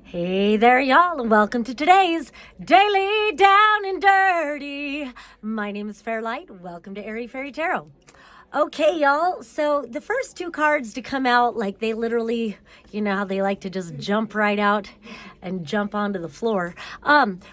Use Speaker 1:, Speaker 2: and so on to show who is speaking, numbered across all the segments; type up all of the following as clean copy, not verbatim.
Speaker 1: Hey there, y'all, and welcome to today's Daily Down and Dirty. My name is Fairlight. Welcome to Airy Fairy Tarot. Okay, y'all, so the first two cards to come out, like they literally, you know how they like to just jump right out and jump onto the floor.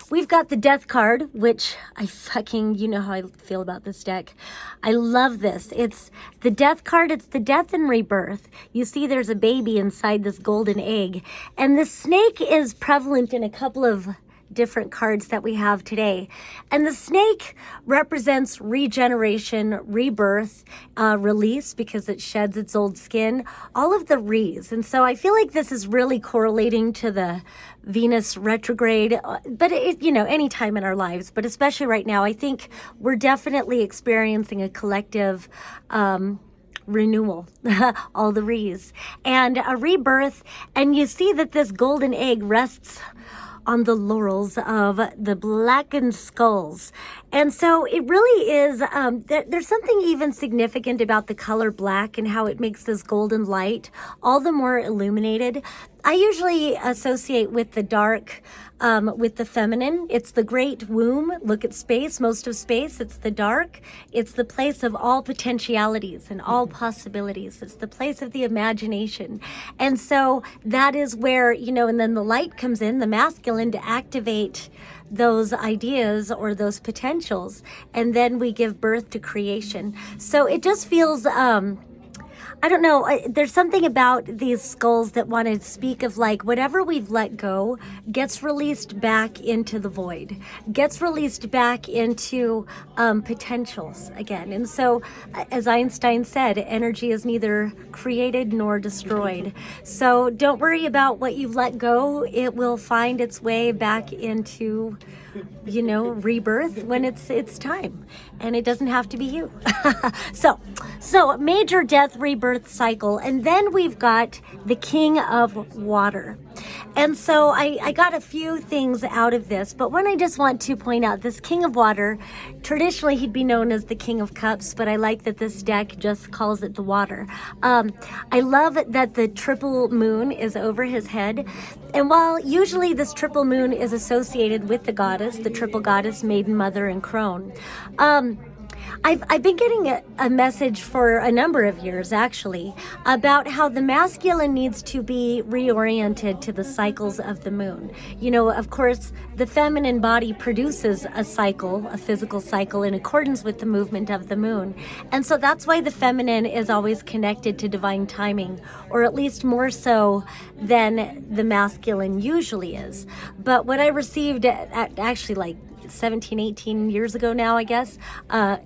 Speaker 1: We've got the Death card, which you know how I feel about this deck. I love this. It's the Death card. It's the Death and Rebirth. You see there's a baby inside this golden egg, and the snake is prevalent in a couple of different cards that we have today. And the snake represents regeneration, rebirth, release because it sheds its old skin, all of the re's. And so I feel like this is really correlating to the Venus retrograde, but any time in our lives, but especially right now, I think we're definitely experiencing a collective renewal, all the re's, and a rebirth. And you see that this golden egg rests on the laurels of the blackened skulls. And so it really is, there's something even significant about the color black and how it makes this golden light all the more illuminated. I usually associate with the dark, with the feminine. It's the great womb. Look at space, most of space. It's the dark. It's the place of all potentialities and all possibilities. It's the place of the imagination. And so that is where, and then the light comes in, the masculine, to activate those ideas or those potentials. And then we give birth to creation. So it just feels, I don't know, there's something about these skulls that want to speak of like whatever we've let go gets released back into the void, gets released back into potentials again. And so, as Einstein said, energy is neither created nor destroyed. So don't worry about what you've let go. It will find its way back into rebirth when it's time, and it doesn't have to be you. so major death rebirth cycle. And then we've got the King of Water. And so I got a few things out of this, but one I just want to point out, this King of Water, traditionally he'd be known as the King of Cups, but I like that this deck just calls it the water. I love that the triple moon is over his head. And while usually this triple moon is associated with the goddess, the triple goddess, maiden, mother, and crone, I've been getting a message for a number of years, actually, about how the masculine needs to be reoriented to the cycles of the moon. Of course, the feminine body produces a cycle, a physical cycle, in accordance with the movement of the moon. And so that's why the feminine is always connected to divine timing, or at least more so than the masculine usually is. But what I received at actually like 17, 18 years ago now, I guess,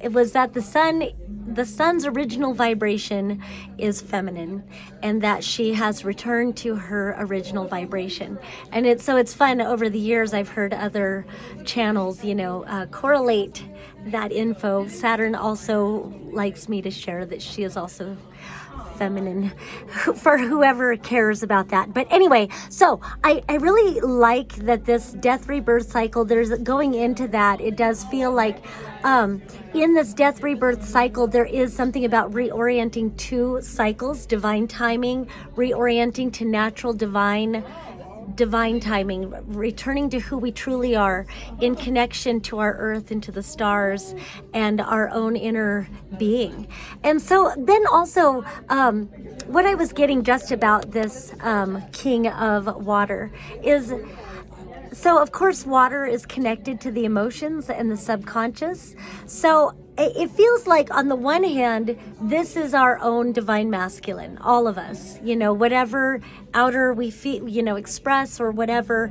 Speaker 1: it was that the sun's original vibration is feminine, and that she has returned to her original vibration. And it's fun. Over the years, I've heard other channels, correlate that info. Saturn also likes me to share that she is also feminine, for whoever cares about that. But anyway, so I really like that this death rebirth cycle, there's going into that, it does feel like in this death rebirth cycle, there is something about reorienting to cycles, divine timing, reorienting to natural divine timing, returning to who we truly are in connection to our earth and to the stars and our own inner being. And so then also what I was getting just about this King of Water is, so of course water is connected to the emotions and the subconscious. So it feels like, on the one hand, this is our own divine masculine, all of us, whatever outer we feel, express, or whatever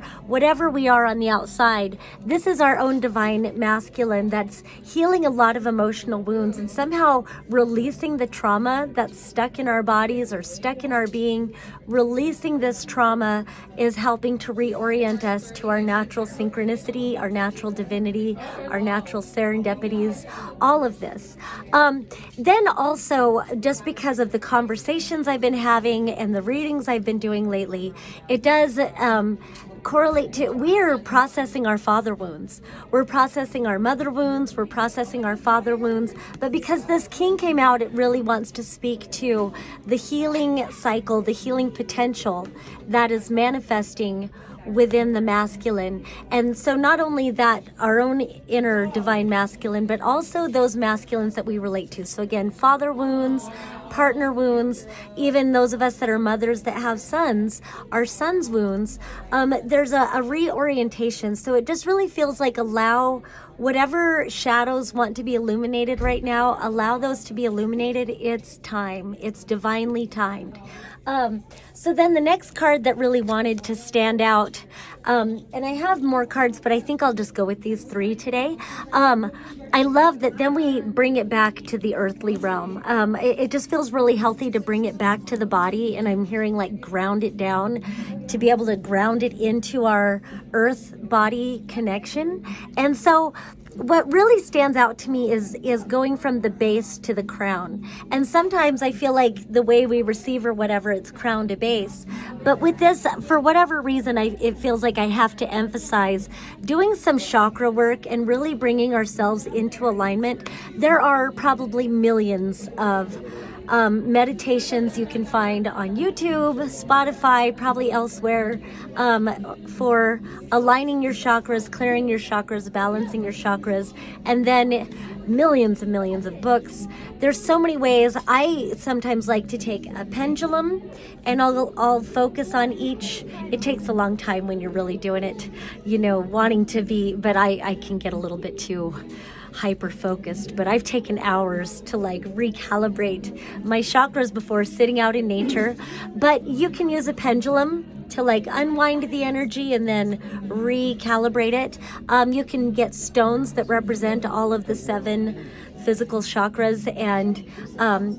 Speaker 1: we are on the outside, this is our own divine masculine that's healing a lot of emotional wounds and somehow releasing the trauma that's stuck in our bodies or stuck in our being. Releasing this trauma is helping to reorient us to our natural synchronicity, our natural divinity, our natural serendipities, all of this. Then also, just because of the conversations I've been having and the readings I've been doing lately, it does correlate to, we are processing our father wounds. We're processing our mother wounds. We're processing our father wounds. But because this king came out, it really wants to speak to the healing cycle, the healing potential that is manifesting within the masculine. And so not only that, our own inner divine masculine, but also those masculines that we relate to. So again, father wounds, partner wounds, even those of us that are mothers that have sons, our sons' wounds, there's a reorientation. So it just really feels like allow whatever shadows want to be illuminated right now, allow those to be illuminated. It's time. It's divinely timed. So then the next card that really wanted to stand out, and I have more cards, but I think I'll just go with these three today. I love that then we bring it back to the earthly realm. It just feels really healthy to bring it back to the body, and I'm hearing like ground it down, to be able to ground it into our earth body connection. And so what really stands out to me is going from the base to the crown. And sometimes I feel like the way we receive or whatever, it's crown to base. But with this, for whatever reason, it feels like I have to emphasize doing some chakra work and really bringing ourselves into alignment. There are probably millions of meditations you can find on YouTube, Spotify, probably elsewhere, for aligning your chakras, clearing your chakras, balancing your chakras, and then millions and millions of books. There's so many ways. I sometimes like to take a pendulum and I'll focus on each. It takes a long time when you're really doing it, wanting to be, but I can get a little bit too hyper focused, but I've taken hours to like recalibrate my chakras before sitting out in nature. But you can use a pendulum to like unwind the energy and then recalibrate it. You can get stones that represent all of the 7 physical chakras and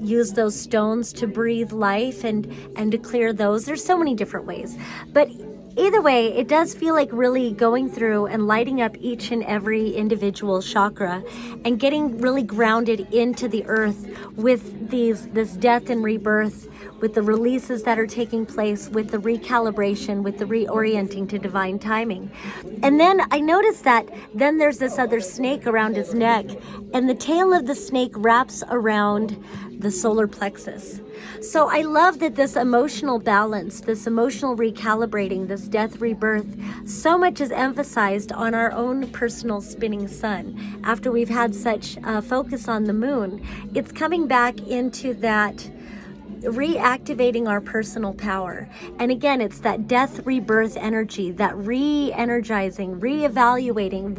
Speaker 1: use those stones to breathe life and to clear those. There's so many different ways, but either way, it does feel like really going through and lighting up each and every individual chakra and getting really grounded into the earth with this death and rebirth, with the releases that are taking place, with the recalibration, with the reorienting to divine timing. And then I noticed that then there's this other snake around his neck, and the tail of the snake wraps around the solar plexus. So I love that this emotional balance, this emotional recalibrating, this death rebirth, so much is emphasized on our own personal spinning sun. After we've had such focus on the moon, it's coming back into that reactivating our personal power. And again, it's that death rebirth energy, that re-energizing, re-evaluating,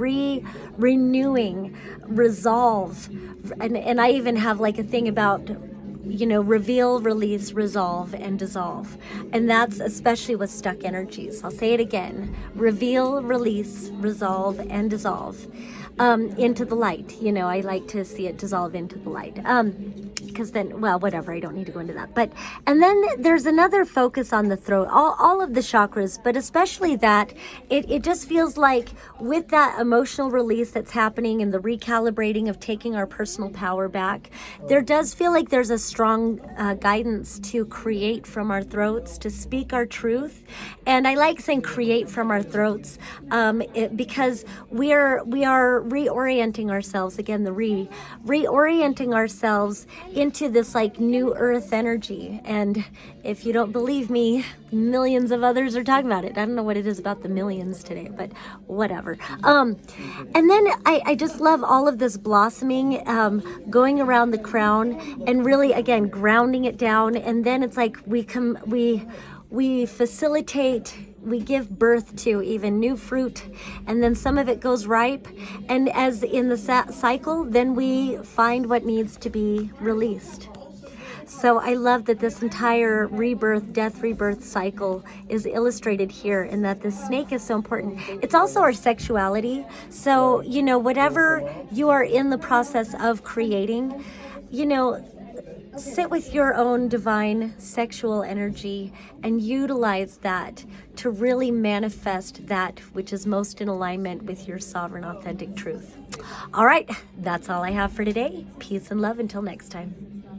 Speaker 1: renewing, resolve. And I even have like a thing about reveal, release, resolve, and dissolve. And that's especially with stuck energies. I'll say it again. Reveal, release, resolve, and dissolve into the light. I like to see it dissolve into the light. Because then, well, whatever, I don't need to go into that. And then there's another focus on the throat, all of the chakras, but especially that it just feels like with that emotional release that's happening and the recalibrating of taking our personal power back, there does feel like there's a strong guidance to create from our throats, to speak our truth. And I like saying create from our throats because we are reorienting ourselves, again, reorienting ourselves into this like new earth energy. And if you don't believe me, millions of others are talking about it. I don't know what it is about the millions today, but whatever. And then I just love all of this blossoming, going around the crown and really, again, grounding it down. And then it's like we facilitate, we give birth to even new fruit, and then some of it goes ripe, and as in the cycle, then we find what needs to be released. So I love that this entire rebirth, death, rebirth cycle is illustrated here, and that the snake is so important. It's also our sexuality. So, whatever you are in the process of creating, sit with your own divine sexual energy and utilize that to really manifest that which is most in alignment with your sovereign, authentic truth. All right, that's all I have for today. Peace and love until next time.